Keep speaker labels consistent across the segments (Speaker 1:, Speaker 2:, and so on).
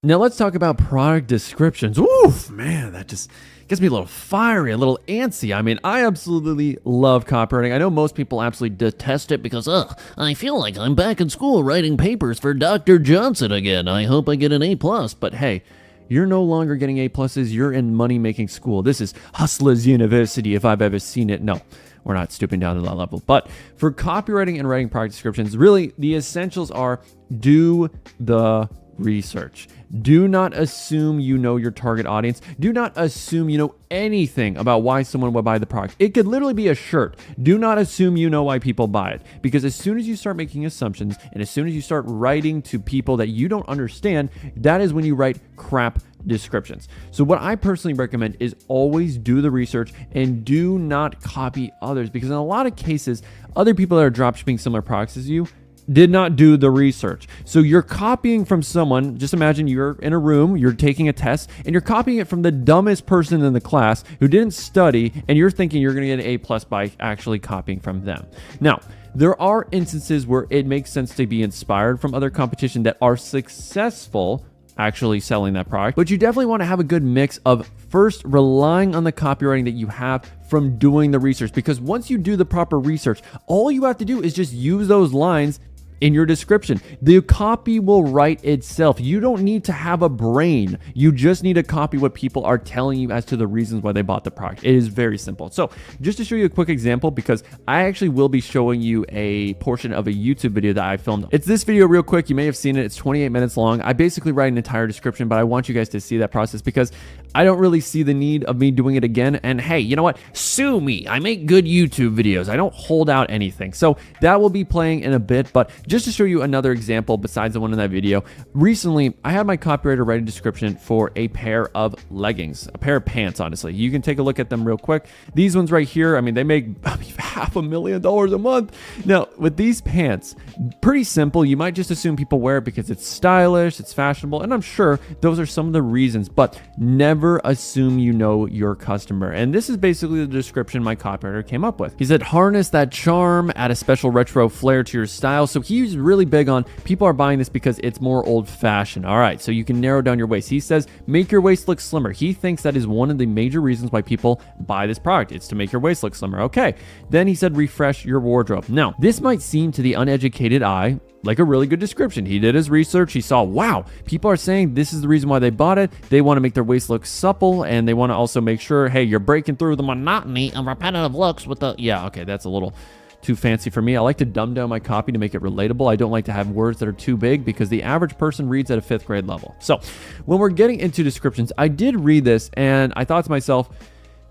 Speaker 1: Now let's talk about product descriptions. Oof, man, that just gets me a little fiery, a little antsy. I mean, I absolutely love copywriting. I know most people absolutely detest it because, I feel like I'm back in school writing papers for Dr. Johnson again. I hope I get an A+. But hey, you're no longer getting A+, you're in money-making school. This is Hustlers University if I've ever seen it. No, we're not stooping down to that level. But for copywriting and writing product descriptions, really, the essentials are do the research. Do not assume you know your target audience. Do not assume you know anything about why someone would buy the product. It could literally be a shirt. Do not assume you know why people buy it, because as soon as you start making assumptions and as soon as you start writing to people that you don't understand, that is when you write crap descriptions. So what I personally recommend is always do the research and do not copy others, because in a lot of cases, other people that are dropshipping similar products as you did not do the research. So you're copying from someone. Just imagine you're in a room, you're taking a test, and you're copying it from the dumbest person in the class who didn't study, and you're thinking you're going to get an A+ by actually copying from them. Now, there are instances where it makes sense to be inspired from other competition that are successful actually selling that product, but you definitely want to have a good mix of first relying on the copywriting that you have from doing the research, because once you do the proper research, all you have to do is just use those lines in your description. The copy will write itself. You don't need to have a brain. You just need to copy what people are telling you as to the reasons why they bought the product. It is very simple. So just to show you a quick example, because I actually will be showing you a portion of a YouTube video that I filmed. It's this video real quick. You may have seen it. It's 28 minutes long. I basically write an entire description, but I want you guys to see that process because I don't really see the need of me doing it again. And hey, you know what? Sue me. I make good YouTube videos. I don't hold out anything. So that will be playing in a bit, but just to show you another example besides the one in that video, recently I had my copywriter write a description for a pair of leggings, a pair of pants, honestly. You can take a look at them real quick. These ones right here, I mean, they make $500,000 a month. Now, with these pants, pretty simple. You might just assume people wear it because it's stylish, it's fashionable, and I'm sure those are some of the reasons, but never assume you know your customer. And this is basically the description my copywriter came up with. He said, harness that charm, add a special retro flair to your style. So he's really big on people are buying this because it's more old-fashioned. All right, so you can narrow down your waist. He says, make your waist look slimmer. He thinks that is one of the major reasons why people buy this product. It's to make your waist look slimmer. Okay. Then he said, refresh your wardrobe. Now, this might seem to the uneducated eye like a really good description. He did his research. He saw, wow, people are saying this is the reason why they bought it. They want to make their waist look supple, and they want to also make sure, hey, you're breaking through the monotony of repetitive looks with the, yeah, okay, that's a little too fancy for me. I like to dumb down my copy to make it relatable. I don't like to have words that are too big because the average person reads at a 5th grade level. So when we're getting into descriptions, I did read this and I thought to myself,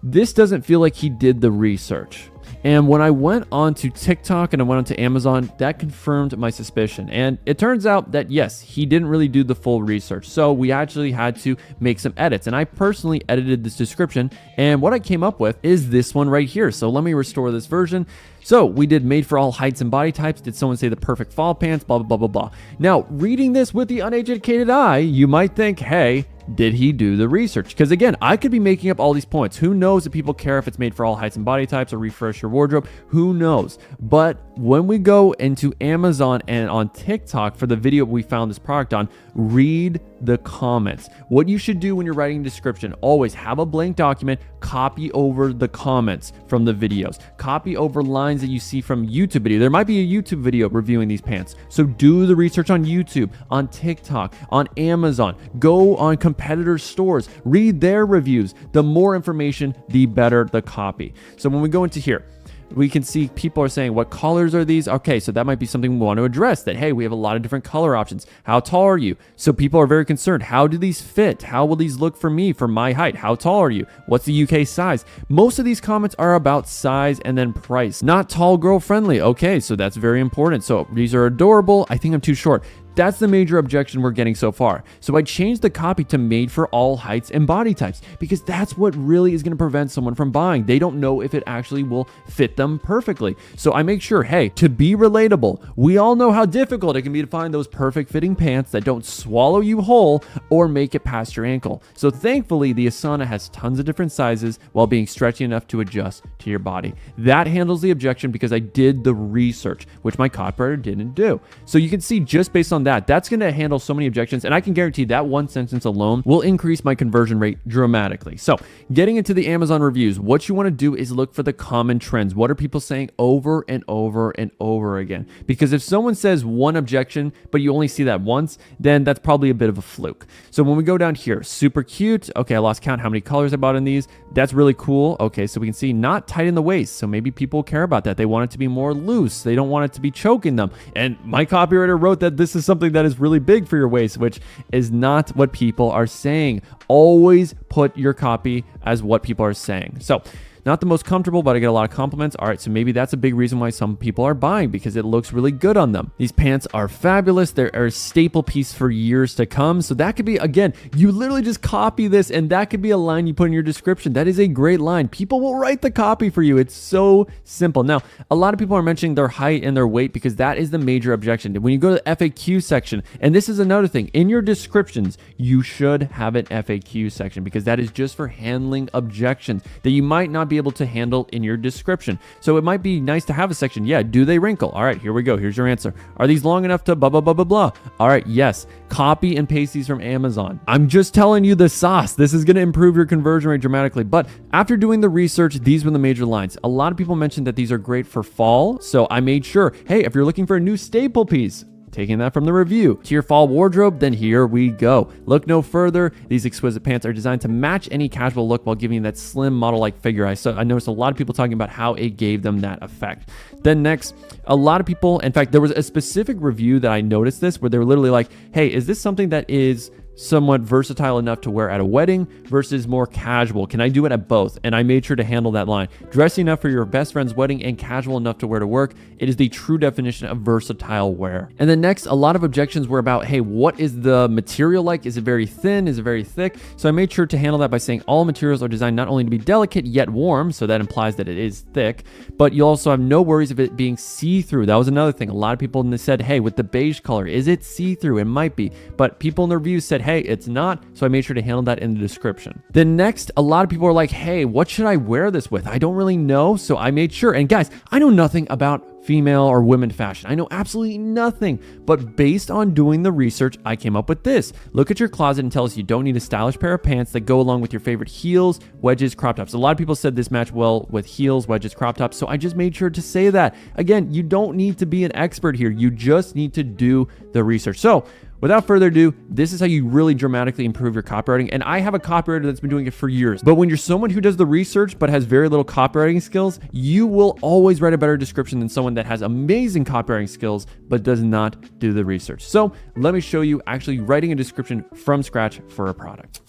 Speaker 1: this doesn't feel like he did the research. And when I went on to TikTok and I went on to Amazon, that confirmed my suspicion. And it turns out that yes, he didn't really do the full research. So we actually had to make some edits. And I personally edited this description. And what I came up with is this one right here. So let me restore this version. So we did made for all heights and body types. Did someone say the perfect fall pants? Blah, blah, blah, blah, blah. Now, reading this with the uneducated eye, you might think, hey, did he do the research? Because again, I could be making up all these points. Who knows if people care if it's made for all heights and body types or refresh your wardrobe? Who knows? But when we go into Amazon and on TikTok for the video we found this product on, read the comments. What you should do when you're writing a description, always have a blank document, copy over the comments from the videos, copy over lines that you see from YouTube video. There might be a YouTube video reviewing these pants. So do the research on YouTube, on TikTok, on Amazon, go on competitor stores, read their reviews. The more information, the better the copy. So when we go into here, we can see people are saying, what colors are these? Okay, so that might be something we want to address, that, hey, we have a lot of different color options. How tall are you? So people are very concerned. How do these fit? How will these look for me, for my height? How tall are you? What's the UK size? Most of these comments are about size and then price. Not tall girl friendly. Okay, so that's very important. So these are adorable. I think I'm too short. That's the major objection we're getting so far. So I changed the copy to made for all heights and body types because that's what really is going to prevent someone from buying. They don't know if it actually will fit them perfectly. So I make sure, hey, to be relatable, we all know how difficult it can be to find those perfect fitting pants that don't swallow you whole or make it past your ankle. So thankfully, the Asana has tons of different sizes while being stretchy enough to adjust to your body. That handles the objection because I did the research, which my copywriter didn't do. So you can see just based on that, that's going to handle so many objections. And I can guarantee that one sentence alone will increase my conversion rate dramatically. So getting into the Amazon reviews, what you want to do is look for the common trends. What are people saying over and over and over again? Because if someone says one objection, but you only see that once, then that's probably a bit of a fluke. So when we go down here, super cute. Okay, I lost count how many colors I bought in these. That's really cool. Okay, so we can see not tight in the waist. So maybe people care about that. They want it to be more loose. They don't want it to be choking them. And my copywriter wrote that this is something that is really big for your waist, which is not what people are saying. Always put your copy as what people are saying. So not the most comfortable, but I get a lot of compliments. All right, so maybe that's a big reason why some people are buying, because it looks really good on them. These pants are fabulous. They're a staple piece for years to come. So that could be, again, you literally just copy this and that could be a line you put in your description. That is a great line. People will write the copy for you. It's so simple. Now, a lot of people are mentioning their height and their weight because that is the major objection. When you go to the FAQ section, and this is another thing, in your descriptions, you should have an FAQ section because that is just for handling objections that you might not be able to handle in your description. So it might be nice to have a section. Yeah, do they wrinkle? All right, here we go. Here's your answer. Are these long enough to blah, blah, blah, blah, blah? All right, yes. Copy and paste these from Amazon. I'm just telling you the sauce. This is going to improve your conversion rate dramatically. But after doing the research, these were the major lines. A lot of people mentioned that these are great for fall. So I made sure, hey, if you're looking for a new staple piece, taking that from the review, to your fall wardrobe, then here we go. Look no further. These exquisite pants are designed to match any casual look while giving you that slim model-like figure. I noticed a lot of people talking about how it gave them that effect. Then next, a lot of people, in fact, there was a specific review that I noticed this where they were literally like, hey, is this something that is somewhat versatile enough to wear at a wedding versus more casual? Can I do it at both? And I made sure to handle that line. Dressy enough for your best friend's wedding and casual enough to wear to work. It is the true definition of versatile wear. And then next, a lot of objections were about, hey, what is the material like? Is it very thin? Is it very thick? So I made sure to handle that by saying all materials are designed not only to be delicate yet warm, so that implies that it is thick, but you also have no worries of it being see-through. That was another thing. A lot of people said, hey, with the beige color, is it see-through? It might be, but people in the reviews said, hey, it's not. So I made sure to handle that in the description. Then next, a lot of people are like, hey, what should I wear this with? I don't really know. So I made sure. And guys, I know nothing about female or women fashion. I know absolutely nothing. But based on doing the research, I came up with this. Look at your closet and tell us you don't need a stylish pair of pants that go along with your favorite heels, wedges, crop tops. A lot of people said this match well with heels, wedges, crop tops. So I just made sure to say that. Again, you don't need to be an expert here. You just need to do the research. So without further ado, this is how you really dramatically improve your copywriting. And I have a copywriter that's been doing it for years. But when you're someone who does the research but has very little copywriting skills, you will always write a better description than someone that has amazing copywriting skills but does not do the research. So let me show you actually writing a description from scratch for a product.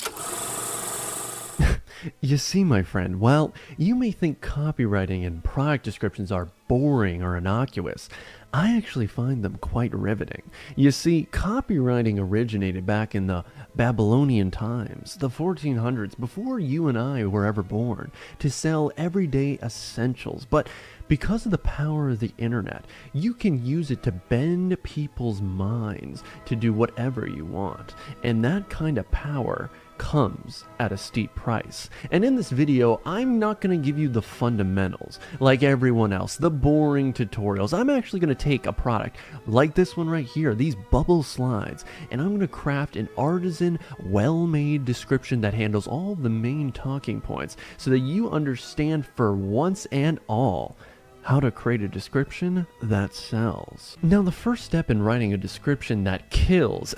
Speaker 1: You see, my friend, while you may think copywriting and product descriptions are boring or innocuous, I actually find them quite riveting. You see, copywriting originated back in the Babylonian times, the 1400s, before you and I were ever born, to sell everyday essentials. But because of the power of the internet, you can use it to bend people's minds to do whatever you want. And that kind of power comes at a steep price. And in this video, I'm not going to give you the fundamentals like everyone else, the boring tutorials. I'm actually going to take a product like this one right here, these bubble slides, and I'm going to craft an artisan, well-made description that handles all the main talking points so that you understand for once and all how to create a description that sells. Now, the first step in writing a description that kills,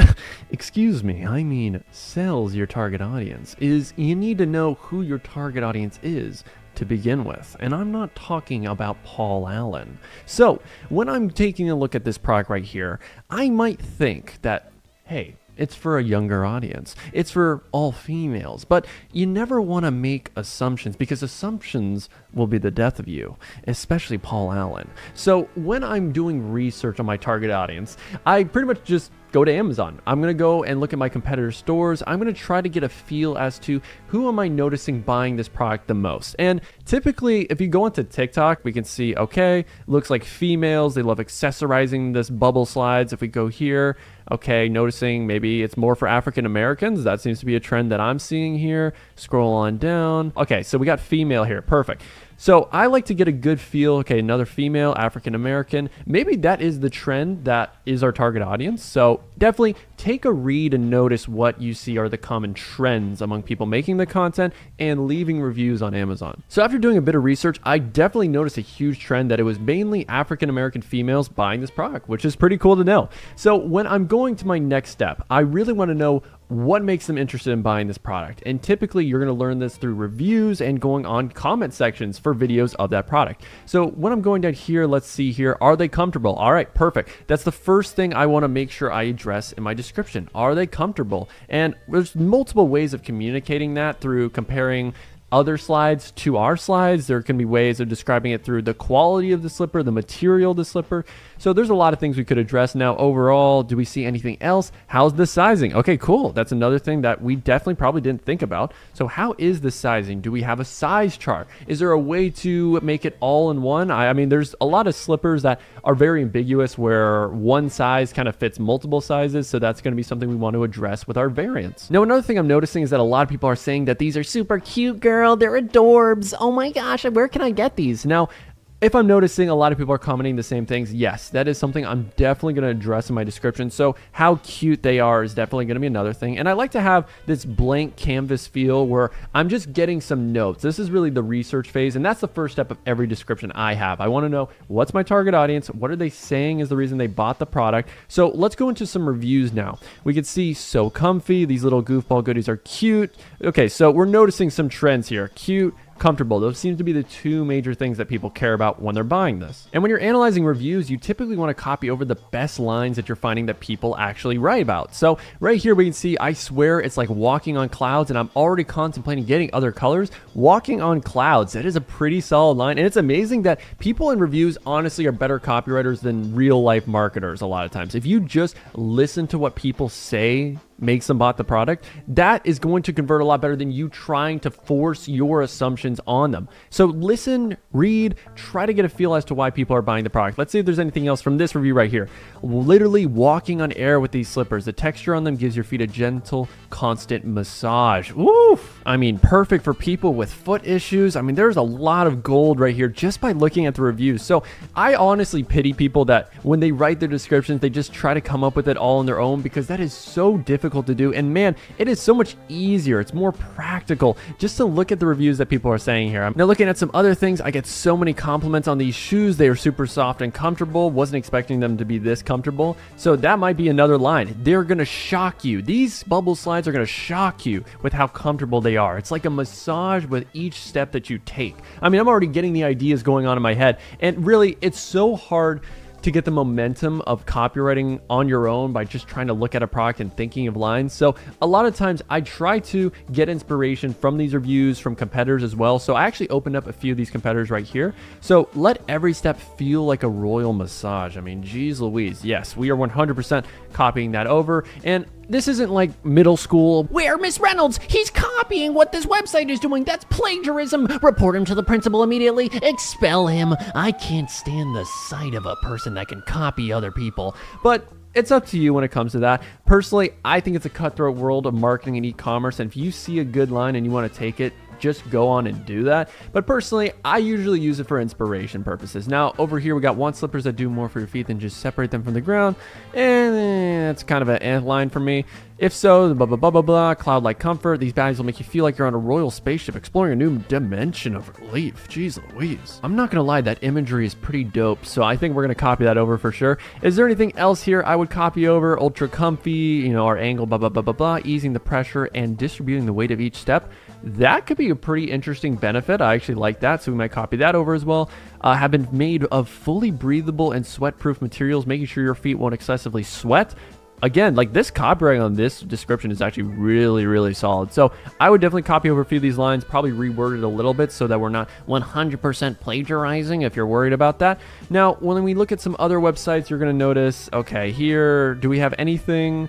Speaker 1: excuse me, I mean sells your target audience, is you need to know who your target audience is to begin with. And I'm not talking about Paul Allen. So when I'm taking a look at this product right here, I might think that, hey, it's for a younger audience. It's for all females. But you never want to make assumptions because assumptions will be the death of you, especially Paul Allen. So when I'm doing research on my target audience, I pretty much just go to Amazon. I'm going to go and look at my competitor stores. I'm going to try to get a feel as to who am I noticing buying this product the most. And typically, if you go into TikTok, we can see, okay, looks like females, they love accessorizing this bubble slides. If we go here, okay, noticing maybe it's more for African Americans. That seems to be a trend that I'm seeing here. Scroll on down. Okay, so we got female here. Perfect. So I like to get a good feel. Okay, another female, African American. Maybe that is the trend that is our target audience. So definitely take a read and notice what you see are the common trends among people making the content and leaving reviews on Amazon. So after doing a bit of research, I definitely noticed a huge trend that it was mainly African American females buying this product, which is pretty cool to know. So when I'm going to my next step, I really want to know what makes them interested in buying this product. And typically you're going to learn this through reviews and going on comment sections for videos of that product. So when I'm going down here, let's see here, are they comfortable? All right, perfect. That's the first thing I want to make sure I address in my description. Are they comfortable? And there's multiple ways of communicating that through comparing other slides to our slides. There can be ways of describing it through the quality of the slipper, the material of the slipper. So there's a lot of things we could address. Now, overall, do we see anything else? How's the sizing? Okay, cool. That's another thing that we definitely probably didn't think about. So how is the sizing? Do we have a size chart? Is there a way to make it all in one? I mean, there's a lot of slippers that are very ambiguous where one size kind of fits multiple sizes. So that's going to be something we want to address with our variants. Now, another thing I'm noticing is that a lot of people are saying that these are super cute, girl. They're adorbs. Oh my gosh, where can I get these? Now, if I'm noticing a lot of people are commenting the same things, yes, that is something I'm definitely going to address in my description. So how cute they are is definitely going to be another thing. And I like to have this blank canvas feel where I'm just getting some notes. This is really the research phase, and that's the first step of every description I have. I want to know what's my target audience, what are they saying is the reason they bought the product. So let's go into some reviews now. We can see so comfy, these little goofball goodies are cute. Okay, so we're noticing some trends here. Cute, comfortable. Those seem to be the two major things that people care about when they're buying this. And when you're analyzing reviews, you typically want to copy over the best lines that you're finding that people actually write about. So right here we can see, I swear it's like walking on clouds, and I'm already contemplating getting other colors. Walking on clouds, that is a pretty solid line. And it's amazing that people in reviews honestly are better copywriters than real life marketers a lot of times. If you just listen to what people say makes them bought the product, that is going to convert a lot better than you trying to force your assumptions on them. So listen, read, try to get a feel as to why people are buying the product. Let's see if there's anything else from this review right here. Literally walking on air with these slippers. The texture on them gives your feet a gentle, constant massage. Oof. I mean, perfect for people with foot issues. I mean, there's a lot of gold right here just by looking at the reviews. So I honestly pity people that when they write their descriptions, they just try to come up with it all on their own, because that is so difficult to do. And man, it is so much easier. It's more practical just to look at the reviews that people are saying here. I'm now looking at some other things. I get so many compliments on these shoes. They are super soft and comfortable. Wasn't expecting them to be this comfortable. So that might be another line. They're going to shock you. These bubble slides are going to shock you with how comfortable they are. It's like a massage with each step that you take. I mean, I'm already getting the ideas going on in my head. And really, it's so hard to get the momentum of copywriting on your own by just trying to look at a product and thinking of lines. So a lot of times I try to get inspiration from these reviews, from competitors as well. So I actually opened up a few of these competitors right here. So let every step feel like a royal massage. I mean, geez Louise. Yes, we are 100% copying that over. And this isn't like middle school where Miss Reynolds, he's copying what this website is doing. That's plagiarism. Report him to the principal immediately. Expel him. I can't stand the sight of a person that can copy other people. But it's up to you when it comes to that. Personally, I think it's a cutthroat world of marketing and e-commerce. And if you see a good line and you want to take it, just go on and do that. But personally, I usually use it for inspiration purposes. Now, over here, we got want slippers that do more for your feet than just separate them from the ground. And that's kind of an line for me. If so, blah, blah, blah, blah, blah, cloud-like comfort. These bags will make you feel like you're on a royal spaceship exploring a new dimension of relief. Jeez Louise. I'm not going to lie, that imagery is pretty dope, so I think we're going to copy that over for sure. Is there anything else here I would copy over? Ultra comfy, you know, our angle, blah, blah, blah, blah, blah, easing the pressure and distributing the weight of each step. That could be a pretty interesting benefit. I actually like that, so we might copy that over as well. Have been made of fully breathable and sweat-proof materials, making sure your feet won't excessively sweat. Again, like this copywriting on this description is actually really, really solid. So I would definitely copy over a few of these lines, probably reword it a little bit so that we're not 100% plagiarizing if you're worried about that. Now, when we look at some other websites, you're going to notice, okay, here, do we have anything?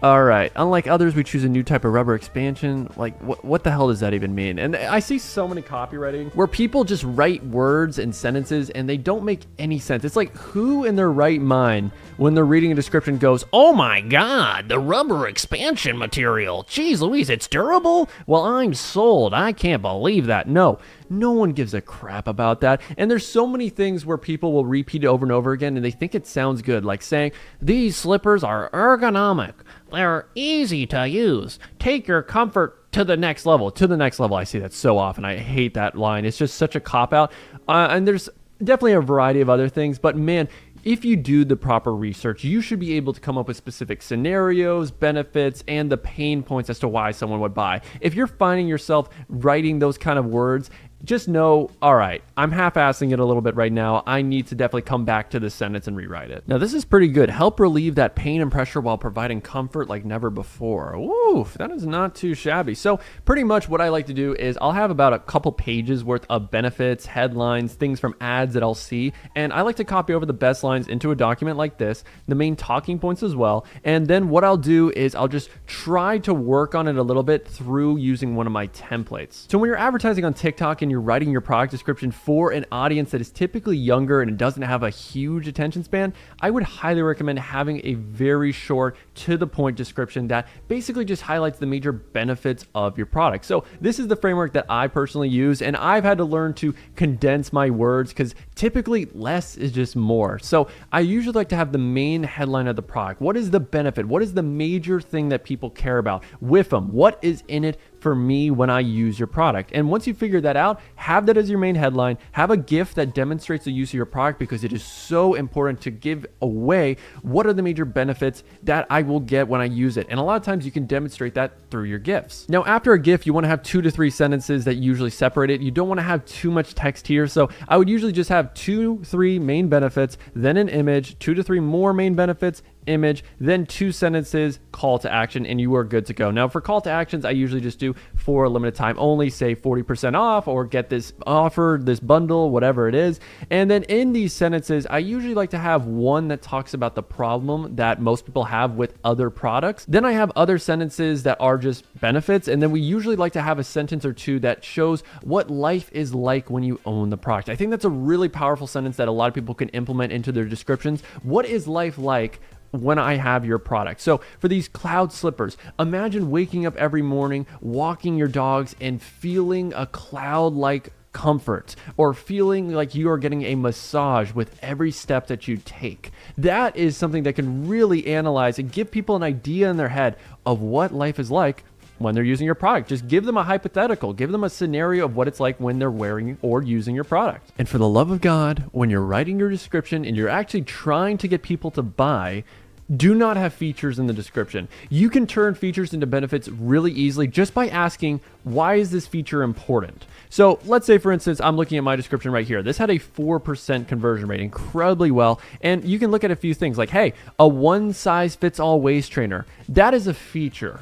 Speaker 1: All right. Unlike others, we choose a new type of rubber expansion. Like, what the hell does that even mean? And I see so many copywriting where people just write words and sentences and they don't make any sense. It's like, who in their right mind, when they're reading a description, goes, "Oh my God, the rubber expansion material. Geez Louise, it's durable? Well, I'm sold. I can't believe that." No. No one gives a crap about that. And there's so many things where people will repeat it over and over again and they think it sounds good, like saying, these slippers are ergonomic, they're easy to use, take your comfort to the next level. To the next level. I see that so often. I hate that line. It's just such a cop-out. And there's definitely a variety of other things, but man, if you do the proper research, you should be able to come up with specific scenarios, benefits, and the pain points as to why someone would buy. If you're finding yourself writing those kind of words, just know, all right, I'm half-assing it a little bit right now. I need to definitely come back to this sentence and rewrite it. Now, this is pretty good. Help relieve that pain and pressure while providing comfort like never before. Oof, that is not too shabby. So pretty much what I like to do is I'll have about a couple pages worth of benefits, headlines, things from ads that I'll see, and I like to copy over the best lines into a document like this, the main talking points as well, and then what I'll do is I'll just try to work on it a little bit through using one of my templates. So when you're advertising on TikTok and you're writing your product description for an audience that is typically younger and it doesn't have a huge attention span, I would highly recommend having a very short, to the point description that basically just highlights the major benefits of your product. So this is the framework that I personally use, and I've had to learn to condense my words because typically less is just more. So I usually like to have the main headline of the product. What is the benefit? What is the major thing that people care about? With them, what is in it for me when I use your product? And once you figure that out, have that as your main headline. Have a GIF that demonstrates the use of your product, because it is so important to give away what are the major benefits that I will get when I use it. And a lot of times you can demonstrate that through your GIFs. Now, after a GIF, you want to have 2 to 3 sentences that usually separate it. You don't want to have too much text here. So I would usually just have 2, 3 main benefits, then an image, 2 to 3 more main benefits, image, then 2 sentences, call to action, and you are good to go. Now for call to actions, I usually just do for a limited time only, say 40% off or get this offer, this bundle, whatever it is. And then in these sentences, I usually like to have one that talks about the problem that most people have with other products. Then I have other sentences that are just benefits. And then we usually like to have a sentence or two that shows what life is like when you own the product. I think that's a really powerful sentence that a lot of people can implement into their descriptions. What is life like when I have your product? So for these cloud slippers, imagine waking up every morning, walking your dogs and feeling a cloud-like comfort, or feeling like you are getting a massage with every step that you take. That is something that can really analyze and give people an idea in their head of what life is like when they're using your product. Just give them a hypothetical, give them a scenario of what it's like when they're wearing or using your product. And for the love of God, when you're writing your description and you're actually trying to get people to buy, do not have features in the description. You can turn features into benefits really easily just by asking, why is this feature important? So let's say, for instance, I'm looking at my description right here. This had a 4% conversion rate, incredibly well. And you can look at a few things like, hey, a one-size-fits-all waist trainer. That is a feature.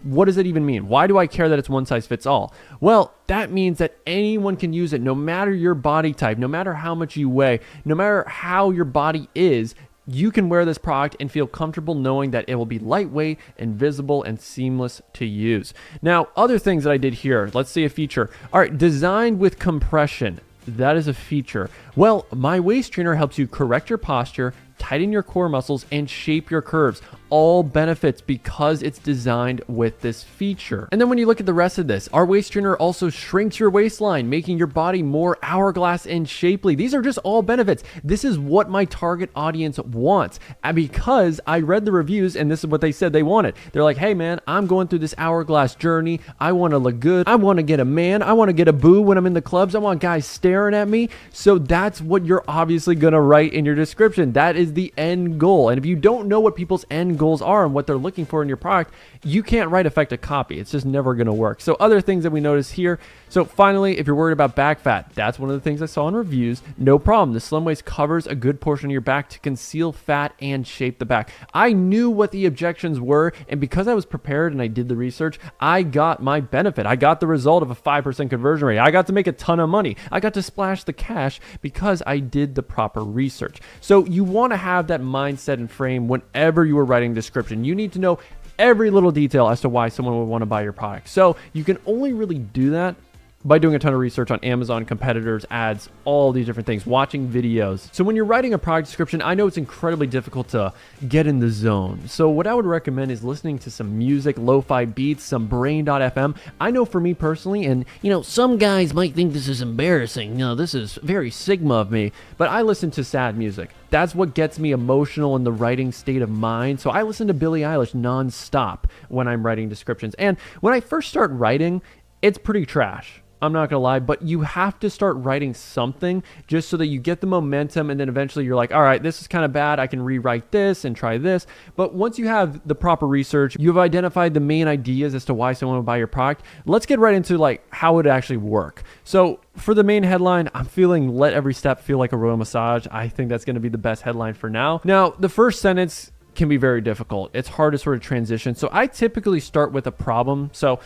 Speaker 1: What does it even mean? Why do I care that it's one size fits all? Well, that means that anyone can use it, no matter your body type, no matter how much you weigh, no matter how your body is. You can wear this product and feel comfortable knowing that it will be lightweight, invisible, and seamless to use. Now, other things that I did here, let's see a feature. All right, designed with compression. That is a feature. Well, my waist trainer helps you correct your posture, tighten your core muscles, and shape your curves. All benefits because it's designed with this feature. And then when you look at the rest of this, our waist trainer also shrinks your waistline, making your body more hourglass and shapely. These are just all benefits. This is what my target audience wants. And because I read the reviews and this is what they said they wanted. They're like, hey man, I'm going through this hourglass journey. I want to look good. I want to get a man. I want to get a boo when I'm in the clubs. I want guys staring at me. So that's what you're obviously going to write in your description. That is the end goal. And if you don't know what people's end goals are and what they're looking for in your product, you can't write effective copy. It's just never going to work. So other things that we notice here. So finally, if you're worried about back fat, that's one of the things I saw in reviews. No problem. The slim waist covers a good portion of your back to conceal fat and shape the back. I knew what the objections were, and because I was prepared and I did the research, I got my benefit. I got the result of a 5% conversion rate. I got to make a ton of money. I got to splash the cash because I did the proper research. So you want to have that mindset and frame whenever you are writing a description. You need to know every little detail as to why someone would want to buy your product. So you can only really do that by doing a ton of research on Amazon, competitors, ads, all these different things, watching videos. So when you're writing a product description, I know it's incredibly difficult to get in the zone. So what I would recommend is listening to some music, lo-fi beats, some brain.fm. I know for me personally, and some guys might think this is embarrassing. This is very Sigma of me, but I listen to sad music. That's what gets me emotional in the writing state of mind. So I listen to Billie Eilish nonstop when I'm writing descriptions. And when I first start writing, it's pretty trash. I'm not gonna lie, but you have to start writing something just so that you get the momentum, and then eventually you're like, all right, this is kind of bad. I can rewrite this and try this. But once you have the proper research, you've identified the main ideas as to why someone would buy your product. Let's get right into like how it actually work. So for the main headline, I'm feeling let every step feel like a royal massage. I think that's gonna be the best headline for now. Now, the first sentence can be very difficult. It's hard to sort of transition. So I typically start with a problem. So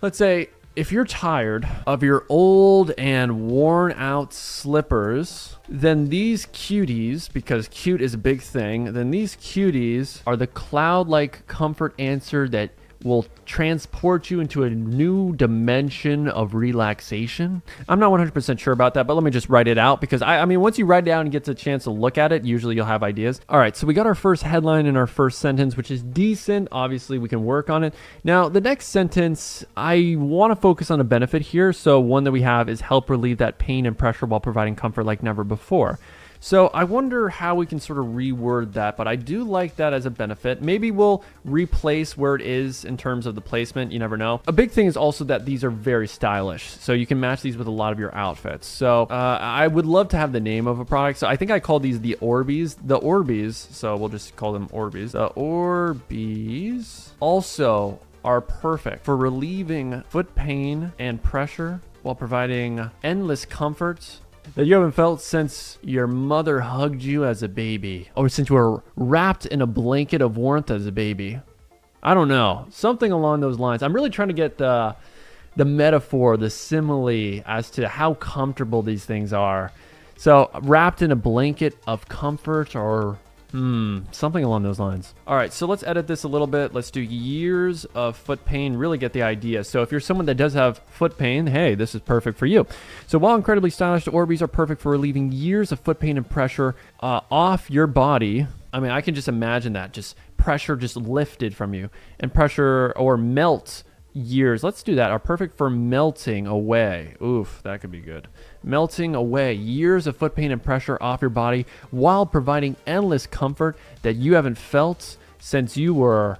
Speaker 1: let's say, if you're tired of your old and worn out slippers, then these cuties, because cute is a big thing, then these cuties are the cloud-like comfort answer that will transport you into a new dimension of relaxation. I'm not 100% sure about that, but let me just write it out, because I mean, once you write it down and get a chance to look at it, usually you'll have ideas. All right, so we got our first headline in our first sentence, which is decent. Obviously, we can work on it. Now, the next sentence, I want to focus on a benefit here. So one that we have is help relieve that pain and pressure while providing comfort like never before. So I wonder how we can sort of reword that, but I do like that as a benefit. Maybe we'll replace where it is in terms of the placement. You never know. A big thing is also that these are very stylish. So you can match these with a lot of your outfits. So I would love to have the name of a product. So I think I call these the Orbeez. The Orbeez, so we'll just call them Orbeez. The Orbeez also are perfect for relieving foot pain and pressure while providing endless comfort that you haven't felt since your mother hugged you as a baby, or since you were wrapped in a blanket of warmth as a baby. I don't know, something along those lines. I'm really trying to get the metaphor, the simile as to how comfortable these things are. So wrapped in a blanket of comfort, or something along those lines. All right, so let's edit this a little bit. Let's do years of foot pain, really get the idea. So if you're someone that does have foot pain, hey, this is perfect for you. So while incredibly stylish, the Orbeez are perfect for relieving years of foot pain and pressure off your body. I mean, I can just imagine that, just pressure just lifted from you, and pressure or melt years. Let's do that. Are perfect for melting away. Oof, that could be good. Melting away years of foot pain and pressure off your body while providing endless comfort that you haven't felt since you were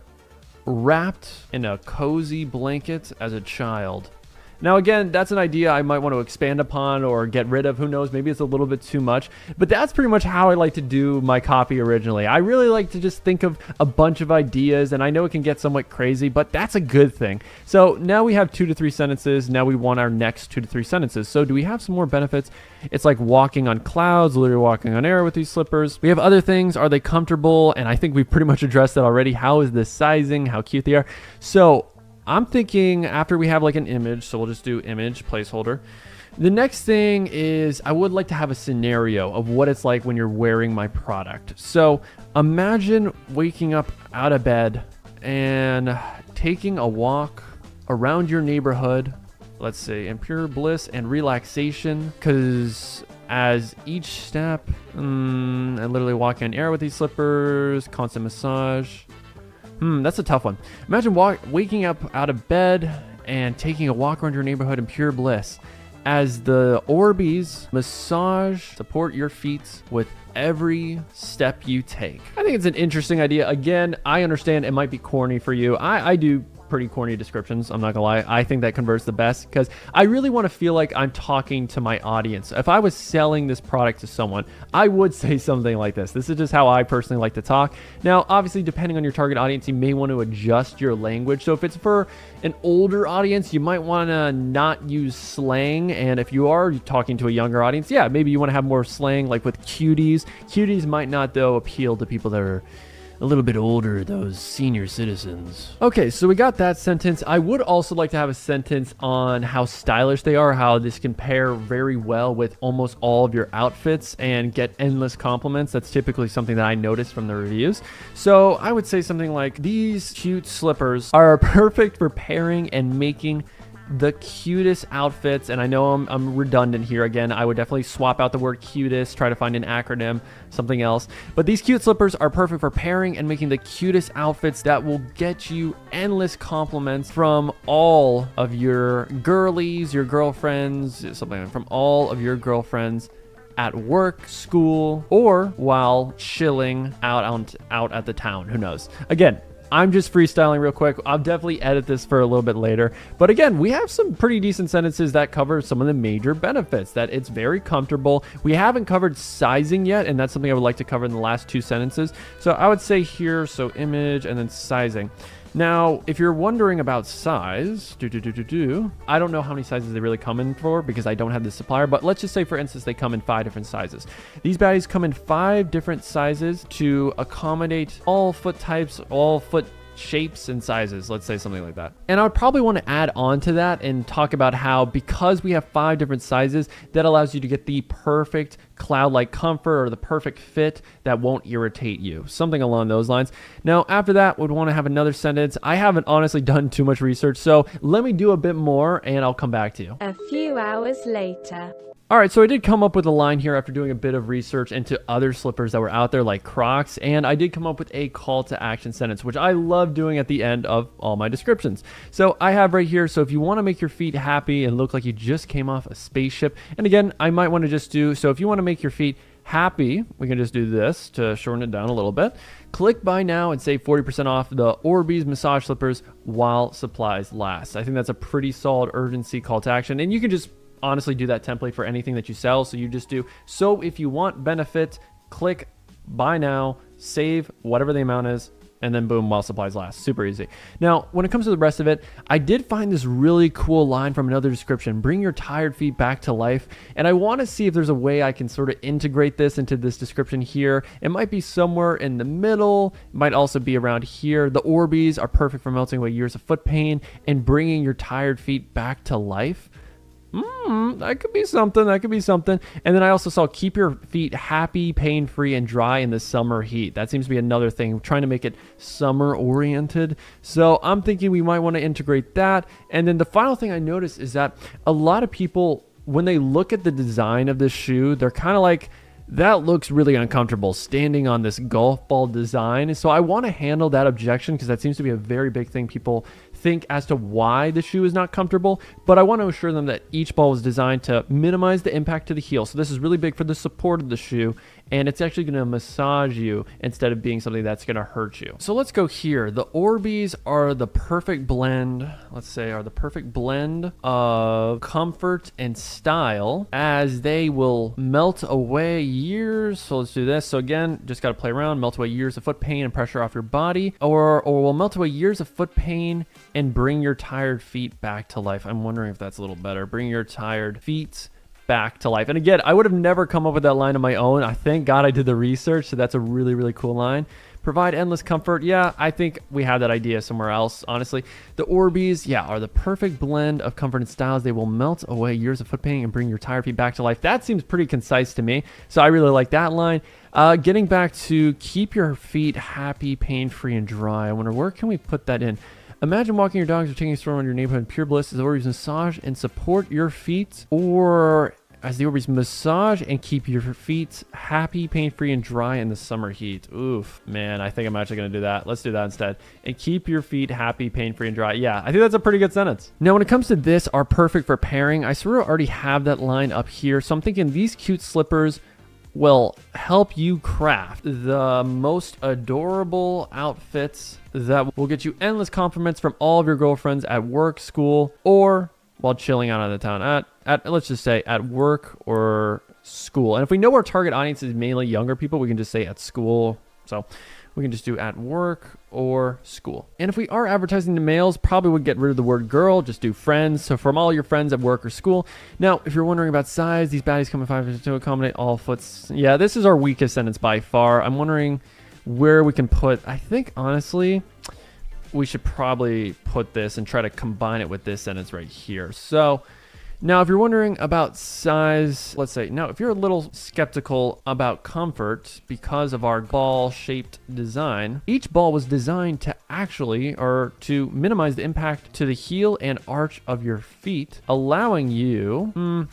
Speaker 1: wrapped in a cozy blanket as a child. Now, again, that's an idea I might want to expand upon or get rid of. Who knows? Maybe it's a little bit too much. But that's pretty much how I like to do my copy originally. I really like to just think of a bunch of ideas, and I know it can get somewhat crazy, but that's a good thing. So now we have 2 to 3 sentences. Now we want our next 2 to 3 sentences. So do we have some more benefits? It's like walking on clouds, literally walking on air with these slippers. We have other things. Are they comfortable? And I think we've pretty much addressed that already. How is this sizing? How cute they are. So I'm thinking after we have like an image, so we'll just do image placeholder. The next thing is I would like to have a scenario of what it's like when you're wearing my product. So imagine waking up out of bed and taking a walk around your neighborhood, let's say in pure bliss and relaxation, because as each step, and literally walking on air with these slippers, constant massage. That's a tough one. Imagine waking up out of bed and taking a walk around your neighborhood in pure bliss as the Orbeez massage support your feet with every step you take. I think it's an interesting idea. Again, I understand it might be corny for you. I do pretty corny descriptions, I'm not gonna lie. I think that converts the best because I really want to feel like I'm talking to my audience. If I was selling this product to someone, I would say something like this. This is just how I personally like to talk. Now, obviously, depending on your target audience, you may want to adjust your language. So if it's for an older audience, you might want to not use slang. And if you are talking to a younger audience, yeah, maybe you want to have more slang, like with cuties. Cuties might not, though, appeal to people that are a little bit older, those senior citizens. Okay, so we got that sentence. I would also like to have a sentence on how stylish they are, how this can pair very well with almost all of your outfits and get endless compliments. That's typically something that I noticed from the reviews. So I would say something like, these cute slippers are perfect for pairing and making the cutest outfits. And I know I'm redundant here again. I would definitely swap out the word cutest, try to find an acronym, something else. But these cute slippers are perfect for pairing and making the cutest outfits that will get you endless compliments from all of your girlies, your girlfriends, something from all of your girlfriends at work, school, or while chilling out at the town. Who knows? Again, I'm just freestyling real quick. I'll definitely edit this for a little bit later. But again, we have some pretty decent sentences that cover some of the major benefits, that it's very comfortable. We haven't covered sizing yet, and that's something I would like to cover in the last 2 sentences. So I would say here, so image and then sizing. Now, if you're wondering about size, I don't know how many sizes they really come in for because I don't have the supplier, but let's just say, for instance, they come in 5 different sizes. These baddies come in 5 different sizes to accommodate all foot types, all foot shapes and sizes, let's say something like that. And I would probably want to add on to that and talk about how, because we have 5 different sizes, that allows you to get the perfect cloud-like comfort or the perfect fit that won't irritate you, something along those lines. Now, after that, would want to have another sentence. I haven't honestly done too much research, so let me do a bit more and I'll come back to you.
Speaker 2: A few hours later.
Speaker 1: All right, so I did come up with a line here after doing a bit of research into other slippers that were out there like Crocs, and I did come up with a call to action sentence, which I love doing at the end of all my descriptions. So I have right here, so if you want to make your feet happy and look like you just came off a spaceship, and again, I might want to just do, so if you want to make your feet happy, we can just do this to shorten it down a little bit. Click buy now and save 40% off the Orbeez massage slippers while supplies last. I think that's a pretty solid urgency call to action, and you can just honestly do that template for anything that you sell. So you just do, so if you want benefit, click buy now, save whatever the amount is, and then boom, while supplies last. Super easy. Now, when it comes to the rest of it, I did find this really cool line from another description: bring your tired feet back to life. And I want to see if there's a way I can sort of integrate this into this description here. It might be somewhere in the middle. It might also be around here. The Orbeez are perfect for melting away years of foot pain and bringing your tired feet back to life. That could be something. That could be something. And then I also saw keep your feet happy, pain-free, and dry in the summer heat. That seems to be another thing, trying to make it summer-oriented. So I'm thinking we might want to integrate that. And then the final thing I noticed is that a lot of people, when they look at the design of this shoe, they're kind of like, that looks really uncomfortable standing on this golf ball design. So I want to handle that objection because that seems to be a very big thing people think as to why the shoe is not comfortable, but I want to assure them that each ball was designed to minimize the impact to the heel. So this is really big for the support of the shoe, and it's actually going to massage you instead of being something that's going to hurt you. So let's go here. The Orbeez are the perfect blend, let's say, are the perfect blend of comfort and style, as they will melt away years. So let's do this. So again, just got to play around, melt away years of foot pain and pressure off your body, or will melt away years of foot pain and bring your tired feet back to life. I'm wondering if that's a little better. Bring your tired feet back to life. And again, I would have never come up with that line on my own. I thank God I did the research, so that's a really, really cool line. Provide endless comfort. Yeah, I think we have that idea somewhere else, honestly. The Orbeez, yeah, are the perfect blend of comfort and styles. They will melt away years of foot pain and bring your tired feet back to life. That seems pretty concise to me, so I really like that line. Getting back to keep your feet happy, pain-free, and dry. I wonder, where can we put that in? Imagine walking your dogs or taking a stroll around your neighborhood in pure bliss as the Orbeez massage and support your feet, or as the Orbeez massage and keep your feet happy, pain-free, and dry in the summer heat. Oof, man, I think I'm actually going to do that. Let's do that instead. And keep your feet happy, pain-free, and dry. Yeah, I think that's a pretty good sentence. Now, when it comes to this, are perfect for pairing. I sort of already have that line up here, so I'm thinking these cute slippers will help you craft the most adorable outfits that will get you endless compliments from all of your girlfriends at work, school, or while chilling out on the town. Let's just say at work or school. And if we know our target audience is mainly younger people, we can just say at school. So we can just do at work or school. And if we are advertising to males, probably would get rid of the word girl, just do friends. So from all your friends at work or school. Now, if you're wondering about size, these baddies come in 5 to accommodate all foots. Yeah, this is our weakest sentence by far. I'm wondering where we can put, I think honestly, we should probably put this and try to combine it with this sentence right here. So Now, if you're wondering about size, let's say, now if you're a little skeptical about comfort because of our ball-shaped design, each ball was designed to to minimize the impact to the heel and arch of your feet, allowing you,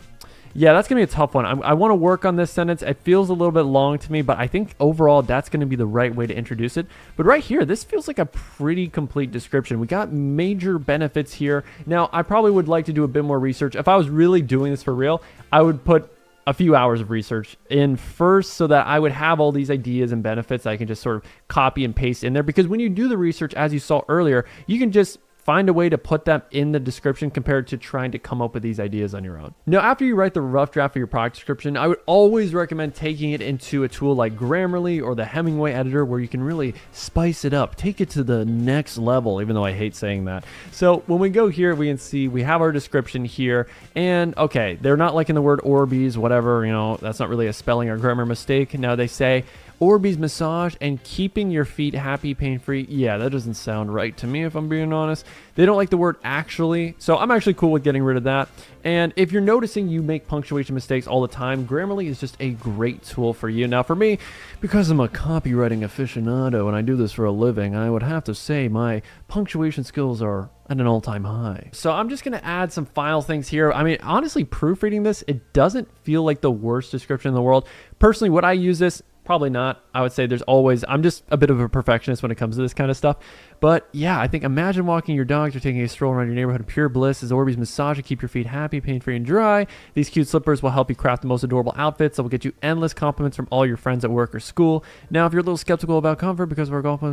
Speaker 1: yeah, that's going to be a tough one. I want to work on this sentence. It feels a little bit long to me, but I think overall that's going to be the right way to introduce it. But right here, this feels like a pretty complete description. We got major benefits here. Now, I probably would like to do a bit more research. If I was really doing this for real, I would put a few hours of research in first so that I would have all these ideas and benefits I can just sort of copy and paste in there. Because when you do the research, as you saw earlier, you can just find a way to put them in the description compared to trying to come up with these ideas on your own. Now, after you write the rough draft for your product description, I would always recommend taking it into a tool like Grammarly or the Hemingway editor where you can really spice it up, take it to the next level, even though I hate saying that. So when we go here, we can see we have our description here, and okay, they're not liking the word Orbeez, whatever, that's not really a spelling or grammar mistake. Now they say, Orbeez massage and keeping your feet happy, pain-free. Yeah, that doesn't sound right to me if I'm being honest. They don't like the word actually, so I'm actually cool with getting rid of that. And if you're noticing you make punctuation mistakes all the time, Grammarly is just a great tool for you. Now for me, because I'm a copywriting aficionado and I do this for a living, I would have to say my punctuation skills are at an all-time high. So I'm just going to add some file things here. I mean, honestly, proofreading this, it doesn't feel like the worst description in the world. Personally, would I use this? Probably not. I would say I'm just a bit of a perfectionist when it comes to this kind of stuff. But yeah, I think imagine walking your dogs or taking a stroll around your neighborhood in pure bliss as Orbeez massage to keep your feet happy, pain-free, and dry. These cute slippers will help you craft the most adorable outfits that will get you endless compliments from all your friends at work or school. Now, if you're a little skeptical about comfort because of our golf,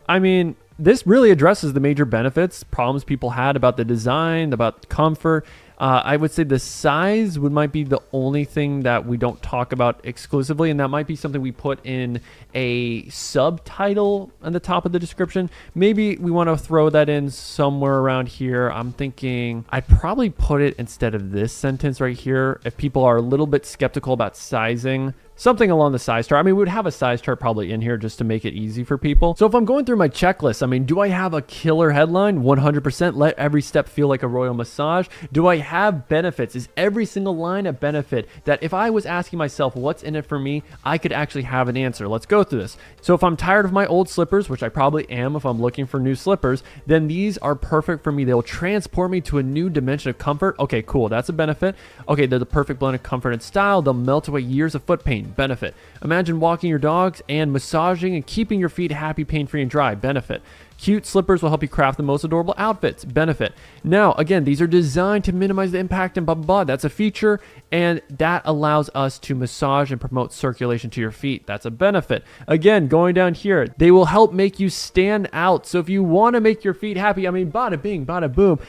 Speaker 1: I mean, this really addresses the major problems people had about the design, about comfort. I would say the size might be the only thing that we don't talk about exclusively, and that might be something we put in a subtitle on the top of the description. Maybe we want to throw that in somewhere around here. I'm thinking I'd probably put it instead of this sentence right here if people are a little bit skeptical about sizing. Something along the size chart. I mean, we would have a size chart probably in here just to make it easy for people. So if I'm going through my checklist, I mean, do I have a killer headline? 100%. Let every step feel like a royal massage. Do I have benefits? Is every single line a benefit that if I was asking myself what's in it for me, I could actually have an answer? Let's go through this. So if I'm tired of my old slippers, which I probably am if I'm looking for new slippers, then these are perfect for me. They'll transport me to a new dimension of comfort. Okay, cool. That's a benefit. Okay, they're the perfect blend of comfort and style. They'll melt away years of foot pain. Benefit. Imagine walking your dogs and massaging and keeping your feet happy, pain-free, and dry. Benefit. Cute slippers will help you craft the most adorable outfits. Benefit. Now, again, these are designed to minimize the impact and blah, blah, blah. That's a feature, and that allows us to massage and promote circulation to your feet. That's a benefit. Again, going down here, they will help make you stand out. So if you want to make your feet happy, I mean, bada bing, bada boom.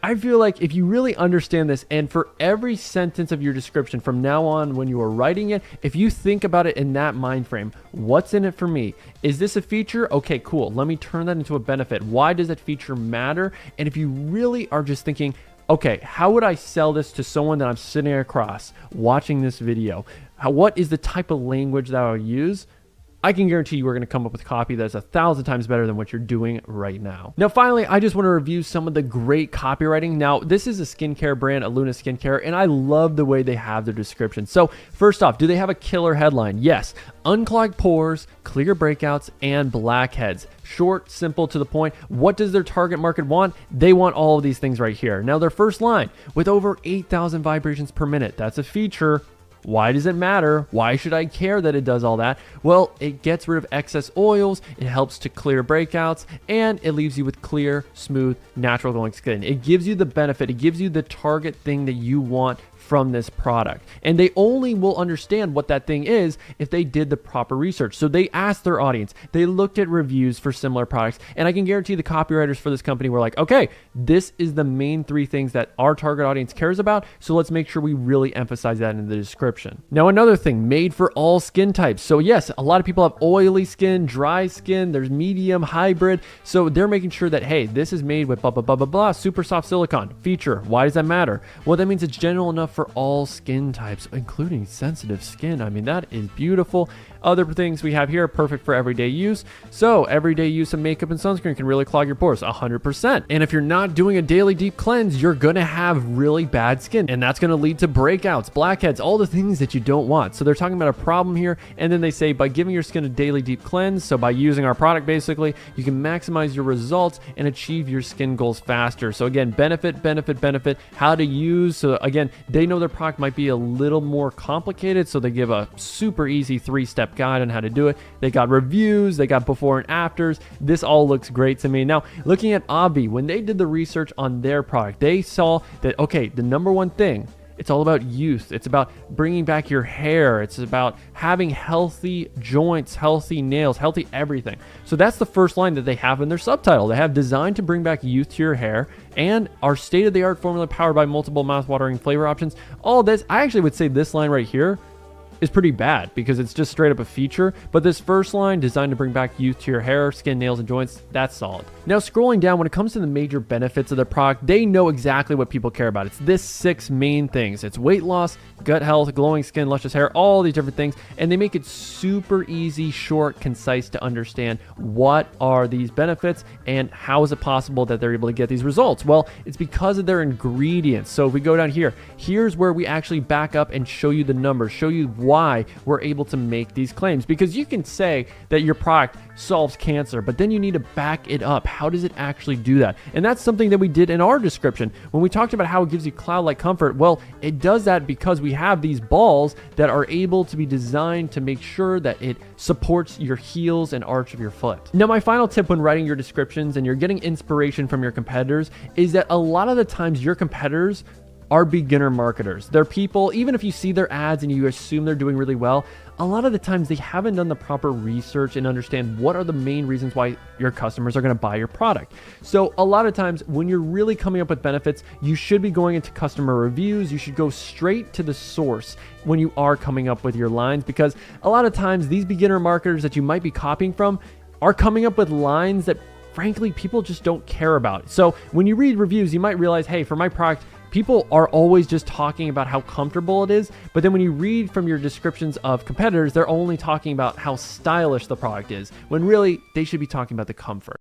Speaker 1: I feel like if you really understand this, and for every sentence of your description from now on when you are writing it, if you think about it in that mind frame, what's in it for me? Is this a feature? Okay, cool. Let me turn that into a benefit. Why does that feature matter? And if you really are just thinking, okay, how would I sell this to someone that I'm sitting across watching this video? What is the type of language that I'll use? I can guarantee you we're going to come up with copy that's 1,000 times better than what you're doing right now. Now, finally, I just want to review some of the great copywriting. Now, this is a skincare brand, Aluna Skincare, and I love the way they have their description. So first off, do they have a killer headline? Yes. Unclogged pores, clear breakouts, and blackheads. Short, simple, to the point. What does their target market want? They want all of these things right here. Now, their first line, with over 8,000 vibrations per minute. That's a feature. Why does it matter? Why should I care that it does all that? Well, it gets rid of excess oils, it helps to clear breakouts, and it leaves you with clear, smooth, natural glowing skin. It gives you the benefit, it gives you the target thing that you want from this product. And they only will understand what that thing is if they did the proper research. So they asked their audience, they looked at reviews for similar products, and I can guarantee the copywriters for this company were like, okay, this is the main 3 things that our target audience cares about, so let's make sure we really emphasize that in the description. Now, another thing, made for all skin types. So yes, a lot of people have oily skin, dry skin, there's medium, hybrid, so they're making sure that, hey, this is made with blah, blah, blah, blah, blah, super soft silicone. Feature, why does that matter? Well, that means it's general enough for all skin types, including sensitive skin. I mean, that is beautiful. Other things we have here are perfect for everyday use. So everyday use of makeup and sunscreen can really clog your pores 100%. And if you're not doing a daily deep cleanse, you're going to have really bad skin, and that's going to lead to breakouts, blackheads, all the things that you don't want. So they're talking about a problem here. And then they say by giving your skin a daily deep cleanse, so by using our product, basically, you can maximize your results and achieve your skin goals faster. So again, benefit, how to use. So again, they know their product might be a little more complicated, so they give a super easy 3-step guide on how to do it. They got reviews, they got before and afters. This all looks great to me. Now, looking at Obvi, when they did the research on their product, they saw that, okay, the number one thing, it's all about youth. It's about bringing back your hair. It's about having healthy joints, healthy nails, healthy everything. So that's the first line that they have in their subtitle. They have designed to bring back youth to your hair and our state-of-the-art formula powered by multiple mouth-watering flavor options. All this, I actually would say this line right here is pretty bad because it's just straight up a feature. But this first line, designed to bring back youth to your hair, skin, nails, and joints, that's solid. Now, scrolling down, when it comes to the major benefits of the product, they know exactly what people care about. It's this 6 main things. It's weight loss, gut health, glowing skin, luscious hair, all these different things. And they make it super easy, short, concise to understand what are these benefits and how is it possible that they're able to get these results. Well, it's because of their ingredients. So if we go down here, here's where we actually back up and show you the numbers, show you why we're able to make these claims. Because you can say that your product solves cancer, but then you need to back it up. How does it actually do that? And that's something that we did in our description when we talked about how it gives you cloud-like comfort. Well, it does that because we have these balls that are able to be designed to make sure that it supports your heels and arch of your foot. Now, my final tip when writing your descriptions and you're getting inspiration from your competitors is that a lot of the times your competitors are beginner marketers. They're people, even if you see their ads and you assume they're doing really well, a lot of the times they haven't done the proper research and understand what are the main reasons why your customers are going to buy your product. So a lot of times when you're really coming up with benefits, you should be going into customer reviews. You should go straight to the source when you are coming up with your lines, because a lot of times these beginner marketers that you might be copying from are coming up with lines that frankly people just don't care about. So when you read reviews, you might realize, hey, for my product, people are always just talking about how comfortable it is, but then when you read from your descriptions of competitors, they're only talking about how stylish the product is, when really they should be talking about the comfort.